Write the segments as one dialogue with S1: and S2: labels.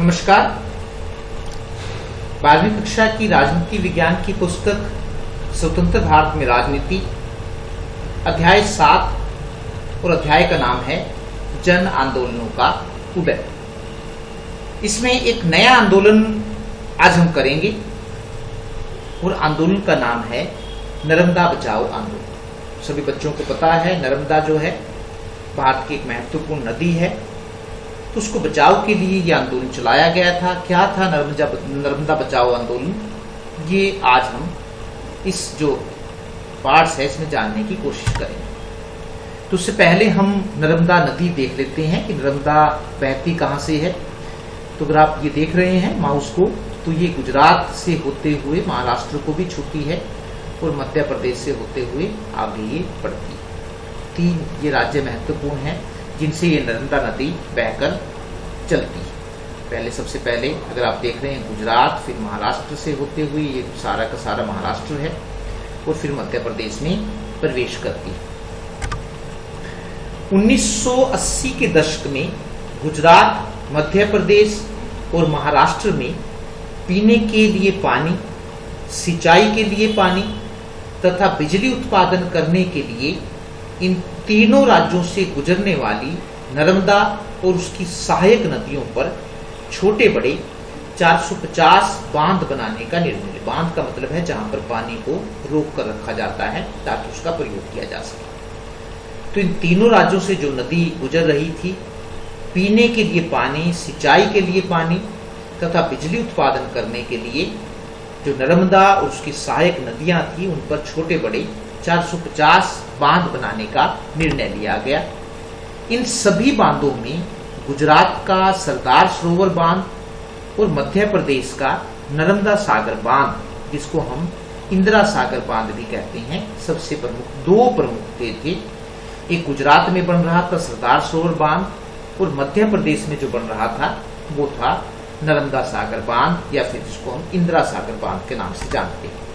S1: नमस्कार। 12वीं कक्षा की राजनीति विज्ञान की पुस्तक स्वतंत्र भारत में राजनीति अध्याय 7 और अध्याय का नाम है जन आंदोलनों का उदय। इसमें एक नया आंदोलन आज हम करेंगे और आंदोलन का नाम है नर्मदा बचाओ आंदोलन। सभी बच्चों को पता है नर्मदा जो है भारत की एक महत्वपूर्ण नदी है, तो उसको बचाव के लिए ये आंदोलन चलाया गया था। क्या था नर्मदा बचाओ आंदोलन, ये आज हम इस जो पार्ट्स है इसमें जानने की कोशिश करेंगे। तो उससे पहले हम नर्मदा नदी देख लेते हैं कि नर्मदा बहती कहाँ से है। तो अगर आप ये देख रहे हैं माउस को, तो ये गुजरात से होते हुए महाराष्ट्र को भी छूती है और मध्य प्रदेश से होते हुए आगे ये बढ़ती है। 3 ये राज्य महत्वपूर्ण हैं जिनसे ये नर्मदा नदी बहकर चलती है। पहले सबसे पहले अगर आप देख रहे हैं गुजरात, फिर महाराष्ट्र से होते हुए ये सारा का सारा महाराष्ट्र है और फिर मध्य प्रदेश में प्रवेश करती है। 1980 के दशक में गुजरात, मध्य प्रदेश और महाराष्ट्र में पीने के लिए पानी, सिंचाई के लिए पानी तथा बिजली उत्पादन करने के लिए इन तीनों राज्यों से गुजरने वाली नर्मदा और उसकी सहायक नदियों पर छोटे बड़े 450 बांध बनाने का निर्णय लिया। बांध का मतलब है जहां पर पानी को रोक कर रखा जाता है ताकि उसका प्रयोग किया जा सके। तो इन तीनों राज्यों से जो नदी गुजर रही थी, पीने के लिए पानी, सिंचाई के लिए पानी तथा बिजली उत्पादन करने के लिए जो नर्मदा और उसकी सहायक नदियां थी, उन पर छोटे बड़े 450 बांध बनाने का निर्णय लिया गया। इन सभी बांधों में गुजरात का सरदार सरोवर बांध और मध्य प्रदेश का नर्मदा सागर बांध, जिसको हम इंदिरा सागर बांध भी कहते हैं, सबसे प्रमुख 2 प्रमुख थे। एक गुजरात में बन रहा था सरदार सरोवर बांध और मध्य प्रदेश में जो बन रहा था वो था नर्मदा सागर बांध, या फिर जिसको हम इंदिरा सागर बांध के नाम से जानते हैं।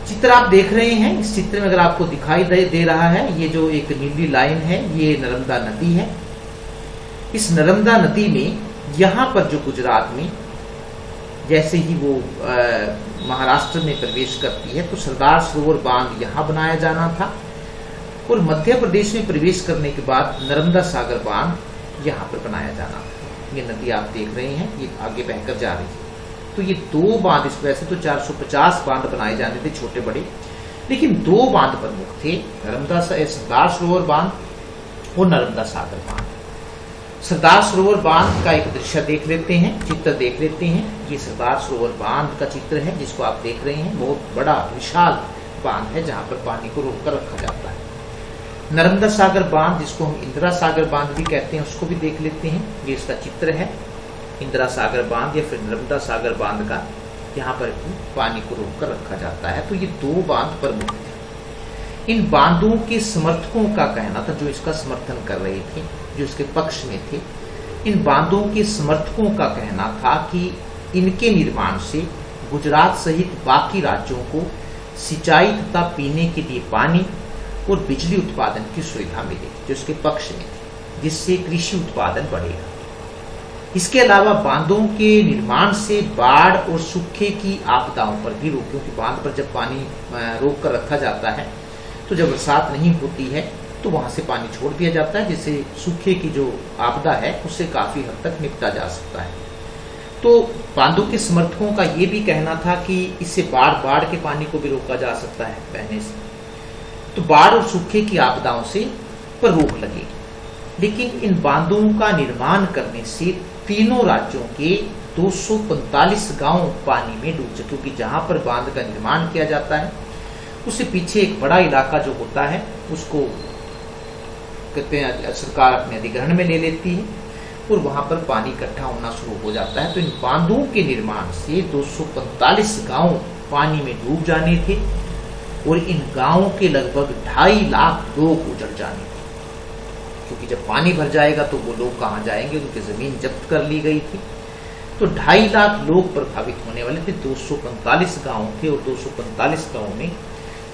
S1: चित्र आप देख रहे हैं, इस चित्र में अगर आपको दिखाई दे रहा है, ये जो एक नीली लाइन है ये नर्मदा नदी है। इस नर्मदा नदी में यहाँ पर जो गुजरात में जैसे ही वो महाराष्ट्र में प्रवेश करती है, तो सरदार सरोवर बांध यहाँ बनाया जाना था और मध्य प्रदेश में प्रवेश करने के बाद नर्मदा सागर बांध यहाँ पर बनाया जाना था। ये नदी आप देख रहे हैं, ये आगे बहकर जा रही है। तो ये 2 बांध, इस वजह से तो 450 बांध बनाए जाने थे छोटे बड़े, लेकिन 2 बांध प्रमुख थे, नर्मदा सरदार सरोवर बांध और नर्मदा सागर बांध। सरदार सरोवर बांध का एक दृश्य देख लेते हैं, चित्र देख लेते हैं। ये सरदार सरोवर बांध का चित्र है जिसको आप देख रहे हैं। बहुत बड़ा विशाल बांध है जहां पर पानी को रोक कर रखा जाता है। नर्मदा सागर बांध, जिसको हम इंदिरा सागर बांध भी कहते हैं, उसको भी देख लेते हैं। ये इसका चित्र है, इंदिरा सागर बांध या फिर नर्मदा सागर बांध का, यहाँ पर पानी को रोक कर रखा जाता है। तो ये 2 बांध प्रमुख थे। इन बांधों के समर्थकों का कहना था, जो इसका समर्थन कर रहे थे, जो इसके पक्ष में थे, इन बांधों के समर्थकों का कहना था कि इनके निर्माण से गुजरात सहित बाकी राज्यों को सिंचाई तथा पीने के लिए पानी और बिजली उत्पादन की सुविधा मिलेगी, जो इसके पक्ष में थी, जिससे कृषि उत्पादन बढ़ेगा। इसके अलावा बांधों के निर्माण से बाढ़ और सूखे की आपदाओं पर भी रोक, क्योंकि बांध पर जब पानी रोक कर रखा जाता है तो जब बरसात नहीं होती है तो वहां से पानी छोड़ दिया जाता है, जिससे सूखे की जो आपदा है उससे काफी हद तक निपटा जा सकता है। तो बांधों के समर्थकों का ये भी कहना था कि इससे बाढ़ के पानी को भी रोका जा सकता है बहने से, तो बाढ़ और सूखे की आपदाओं से पर रोक लगेगी। लेकिन इन बांधों का निर्माण करने से तीनों राज्यों के 245 गांव पानी में डूब जाए, क्योंकि जहां पर बांध का निर्माण किया जाता है उससे पीछे एक बड़ा इलाका जो होता है उसको कहते हैं सरकार अपने अधिग्रहण में ले लेती है और वहां पर पानी इकट्ठा होना शुरू हो जाता है। तो इन बांधों के निर्माण से 245 गांव पानी में डूब जाने थे और इन गांवों के लगभग 2.5 लाख लोग उजड़ जाने थे, क्योंकि जब पानी भर जाएगा तो वो लोग कहाँ जाएंगे, उनकी जमीन जब्त कर ली गई थी। तो 2.5 लाख लोग प्रभावित होने वाले थे। 245 गांव थे और 245 गांव में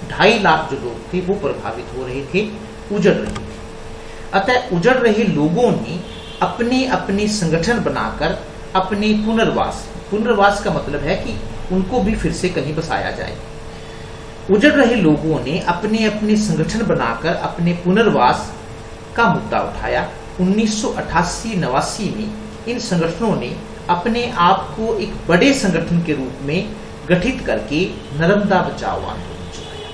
S1: 2.5 लाख जो लोग थे वो प्रभावित हो रहे थे, उजड़ रहे थे। अतः उजड़ रहे लोगों ने अपने अपने संगठन बनाकर अपने पुनर्वास का मतलब है कि उनको भी फिर से कहीं बसाया जाए। उजड़ रहे लोगों ने अपने अपने संगठन बनाकर अपने पुनर्वास का मुद्दा उठाया। 1988-89 में इन संगठनों ने अपने आप को एक बड़े संगठन के रूप में गठित करके नर्मदा बचाओ आंदोलन चलाया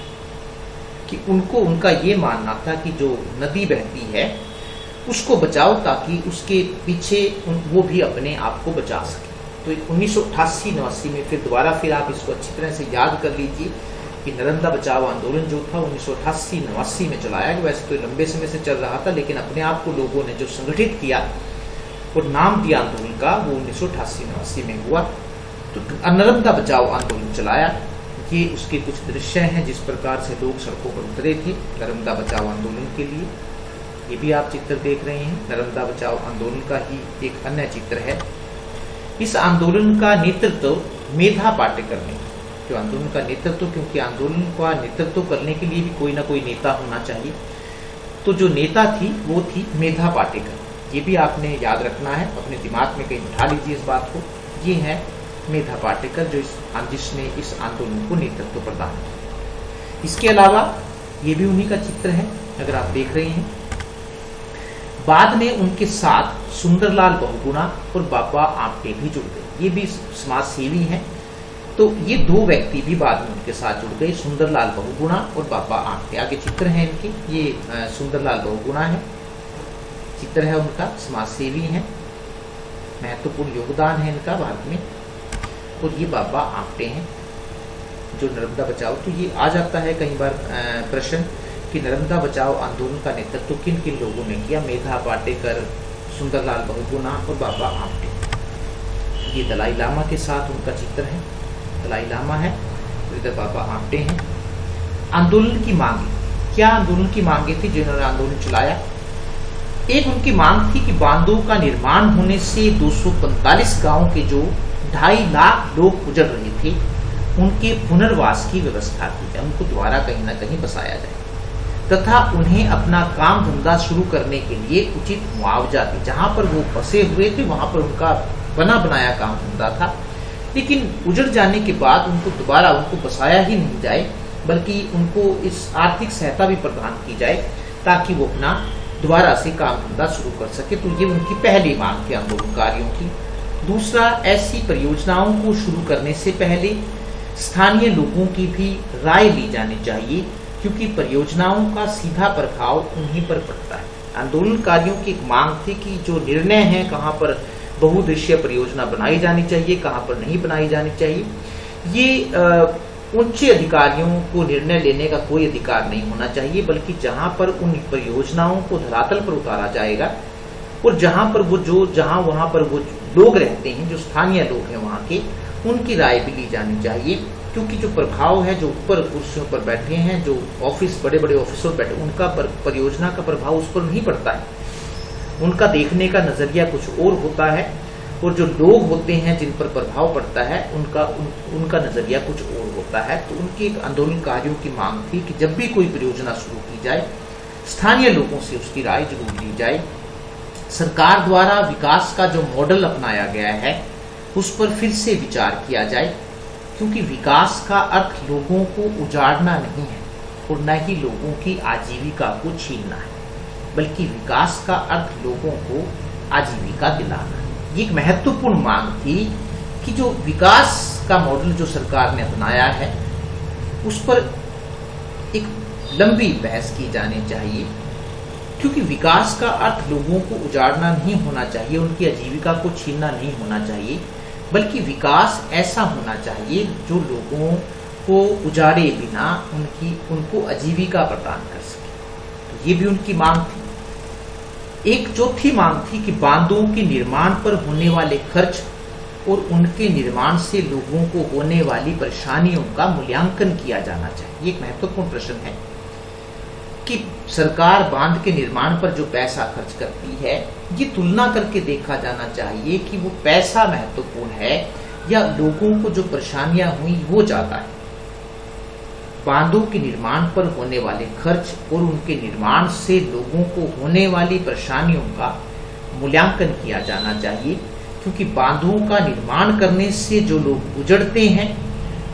S1: कि उनका ये मानना था कि जो नदी बहती है उसको बचाओ ताकि उसके पीछे वो भी अपने आप को बचा सके। तो 1988-89 में फिर आप इसको अच्छी तरह से याद कर लीजिए कि नर्मदा बचाओ आंदोलन जो था 1988-89 में चलाया गया। वैसे तो लंबे समय से चल रहा था, लेकिन अपने आप को लोगों ने जो संगठित किया और नाम दिया आंदोलन का, वो 1988-89 में हुआ। तो नर्मदा बचाओ आंदोलन चलाया। ये उसके कुछ दृश्य हैं जिस प्रकार से लोग सड़कों पर उतरे थे नर्मदा बचाओ आंदोलन के लिए। ये भी आप चित्र देख रहे हैं, नर्मदा बचाओ आंदोलन का ही एक अन्य चित्र है। इस आंदोलन का नेतृत्व मेधा पाटेकर ने, जो आंदोलन का नेतृत्व, क्योंकि आंदोलन का नेतृत्व करने के लिए भी कोई ना कोई नेता होना चाहिए, तो जो नेता थी वो थी मेधा पाटेकर। ये भी आपने याद रखना है, अपने दिमाग में कहीं बिठा लीजिए इस बात को। ये है मेधा पाटेकर जिसने इस आंदोलन को नेतृत्व प्रदान किया। इसके अलावा ये भी उन्हीं का चित्र है, अगर आप देख रहे हैं। बाद में उनके साथ सुंदरलाल बहुगुणा और बाबा आमटे भी जुड़ गए। ये भी समाज सेवी हैं। तो ये दो व्यक्ति भी बाद में उनके साथ जुड़ गए, सुंदरलाल बहुगुणा और बाबा आमटे। आगे चित्र हैं इनके, ये सुंदरलाल बहुगुणा है, चित्र है उनका, समाज सेवी है, महत्वपूर्ण योगदान है इनका भारत में। और ये बाबा आमटे हैं जो नर्मदा बचाओ। तो ये आ जाता है कई बार प्रश्न कि नर्मदा बचाओ आंदोलन का नेतृत्व किन किन लोगों ने किया। मेधा पाटेकर, सुंदरलाल बहुगुणा और बाबा आमटे। ये दलाई लामा के साथ उनका चित्र है, दलाई लामा है, इधर बाबा आमटे हैं। आंदोलन की मांगे, क्या आंदोलन की मांगे थी जिन्होंने आंदोलन चलाया? एक उनकी मांग थी कि बांधों का निर्माण होने से 245 गांव के जो 2.5 लाख लोग गुजर रहे थे उनके पुनर्वास की व्यवस्था की जाए, उनको दोबारा कहीं ना कहीं बसाया जाए तथा उन्हें अपना काम धंधा शुरू करने के लिए उचित मुआवजा दे। जहां पर वो बसे हुए थे वहां पर उनका बना बनाया काम धंधा था, लेकिन उजड़ जाने के बाद उनको दोबारा बसाया ही नहीं जाए, बल्कि उनको इस आर्थिक सहायता भी प्रदान की जाए ताकि वो अपना दोबारा से काम धंधा शुरू कर सके। तो ये उनकी पहली मांग थी आंदोलनकारियों की। दूसरा, ऐसी परियोजनाओं को शुरू करने से पहले स्थानीय लोगों की भी राय ली जानी चाहिए, क्योंकि परियोजनाओं का सीधा प्रभाव उन्हीं पर पड़ता है। आंदोलनकारियों की एक मांग थी कि जो निर्णय है कहाँ पर बहुउद्देशीय परियोजना बनाई जानी चाहिए, कहाँ पर नहीं बनाई जानी चाहिए, ये उच्च अधिकारियों को निर्णय लेने का कोई अधिकार नहीं होना चाहिए, बल्कि जहां पर उन परियोजनाओं को धरातल पर उतारा जाएगा और जहां वहां पर वो लोग रहते हैं, जो स्थानीय लोग हैं वहां के, उनकी राय भी ली जानी चाहिए। क्योंकि जो प्रभाव है, जो ऊपर कुर्सियों पर बैठे हैं, जो बड़े बड़े ऑफिसर बैठे, उनका परियोजना का प्रभाव उस पर नहीं पड़ता है। उनका देखने का नजरिया कुछ और होता है, और जो लोग होते हैं जिन पर प्रभाव पड़ता है उनका नजरिया कुछ और होता है। तो उनकी एक आंदोलनकारियों की मांग थी कि जब भी कोई परियोजना शुरू की जाए, स्थानीय लोगों से उसकी राय जरूर ली जाए। सरकार द्वारा विकास का जो मॉडल अपनाया गया है उस पर फिर से विचार किया जाए, क्योंकि विकास का अर्थ लोगों को उजाड़ना नहीं है और न ही लोगों की आजीविका को छीनना है, बल्कि विकास का अर्थ लोगों को आजीविका दिलाना है। ये एक महत्वपूर्ण मांग थी कि जो विकास का मॉडल जो सरकार ने अपनाया है उस पर एक लंबी बहस की जानी चाहिए, क्योंकि विकास का अर्थ लोगों को उजाड़ना नहीं होना चाहिए, उनकी आजीविका को छीनना नहीं होना चाहिए, बल्कि विकास ऐसा होना चाहिए जो लोगों को उजाड़े बिना उनको आजीविका प्रदान कर सके। तो ये भी उनकी मांग थी। एक चौथी मांग थी कि बांधों के निर्माण पर होने वाले खर्च और उनके निर्माण से लोगों को होने वाली परेशानियों का मूल्यांकन किया जाना चाहिए। ये एक महत्वपूर्ण प्रश्न है कि सरकार बांध के निर्माण पर जो पैसा खर्च करती है, ये तुलना करके देखा जाना चाहिए कि वो पैसा महत्वपूर्ण है या लोगों को जो परेशानियां हुई वो ज्यादा है। बांधों के निर्माण पर होने वाले खर्च और उनके निर्माण से लोगों को होने वाली परेशानियों का मूल्यांकन किया जाना चाहिए, क्योंकि बांधों का निर्माण करने से जो लोग गुजरते हैं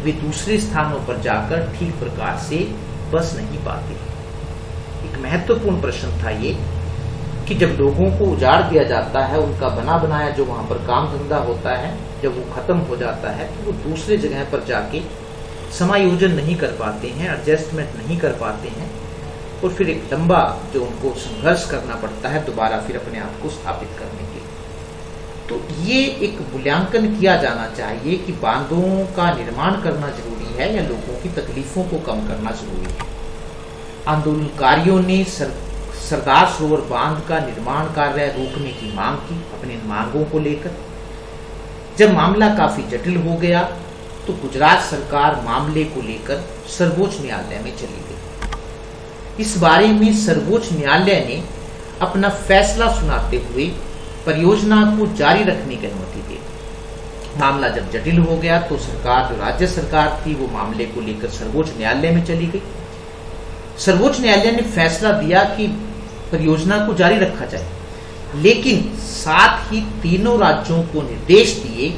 S1: वे दूसरे स्थानों पर जाकर ठीक प्रकार से बस नहीं पाते। एक महत्वपूर्ण प्रश्न था ये कि जब लोगों को उजाड़ दिया जाता है, उनका बना बनाया जो वहां पर काम धंधा होता है, जब वो खत्म हो जाता है तो वो दूसरे जगह पर जाके समायोजन नहीं कर पाते हैं, एडजस्टमेंट नहीं कर पाते हैं, और फिर एक लंबा जो उनको संघर्ष करना पड़ता है दोबारा फिर अपने आप को स्थापित करने के लिए। तो ये एक मूल्यांकन किया जाना चाहिए कि बांधों का निर्माण करना जरूरी है या लोगों की तकलीफों को कम करना जरूरी है। आंदोलनकारियों ने सरदार सरोवर बांध का निर्माण कार्य रोकने की मांग की अपनी मांगों को लेकर। जब मामला काफी जटिल हो गया तो गुजरात सरकार मामले को लेकर सर्वोच्च न्यायालय में चली गई। इस बारे में सर्वोच्च न्यायालय ने अपना फैसला सुनाते हुए परियोजना को जारी रखने की अनुमति दी। मामला जब जटिल हो गया तो सरकार, जो राज्य सरकार थी, वो मामले को लेकर सर्वोच्च न्यायालय में चली गई। सर्वोच्च न्यायालय ने फैसला दिया कि परियोजना को जारी रखा जाए, लेकिन साथ ही तीनों राज्यों को निर्देश दिए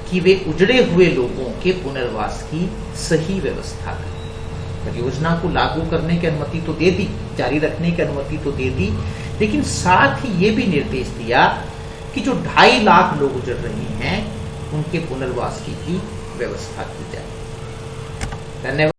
S1: कि वे उजड़े हुए लोगों के पुनर्वास की सही व्यवस्था करें। परियोजना को लागू करने की अनुमति तो दे दी, जारी रखने की अनुमति तो दे दी, लेकिन साथ ही ये भी निर्देश दिया कि जो 2.5 लाख लोग उजड़ रहे हैं उनके पुनर्वास की भी व्यवस्था की जाए। धन्यवाद।